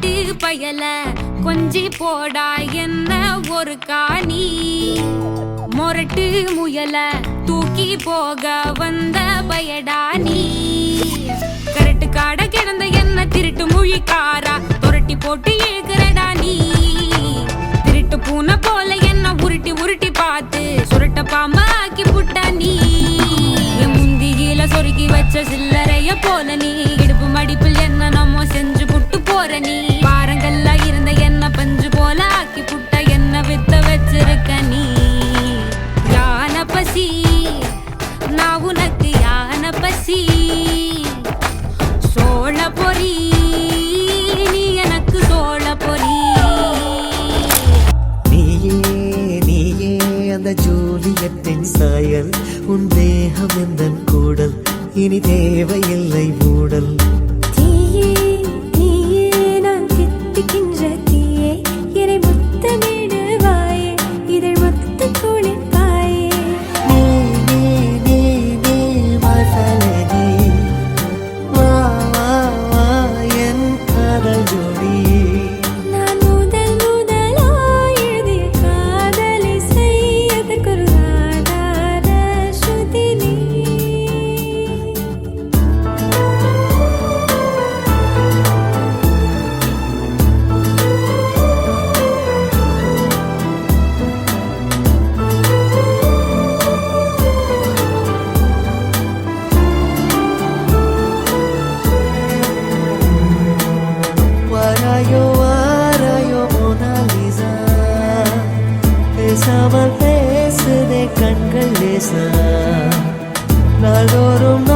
திருட்டு பயல கொஞ்சி போடா என்ன ஒரு காணி மொரட்டு முயல தூக்கி போக வந்த பயடா நீ கரட்டு காட கிடந்த என்ன திருட்டு முழிக்காரா துரட்டி போட்டு ஏகுறடா நீ திருட்டு பூனை போல என்ன உருட்டி உருட்டி பார்த்து சுருட்ட பாம்பா ஆக்கி புட்டா நீ முந்தியில சொருகி வச்ச சில்லறைய போல நீ இடுப்பு மடிப்பில் என்ன நம்ம செஞ்சு புட்டு போற நீ பாரங்கள்ல இருந்த என்ன பஞ்சு போல ஆக்கி புட்ட என்ன வித்த வச்சிருக்க நீ யான பசி நான் உனக்கு யான பசி சோழ பொறி நீ எனக்கு சோழ பொறி நீயே அந்த ஜூலியத்தின் சாயல் உன் தேகம் எந்தன் கூடல் இனி தேவையில்லை மூடல் வாராயோ மோனாலிசா பேசாமல் பேசுதே கண்கள் லேசா நாள்தோறும்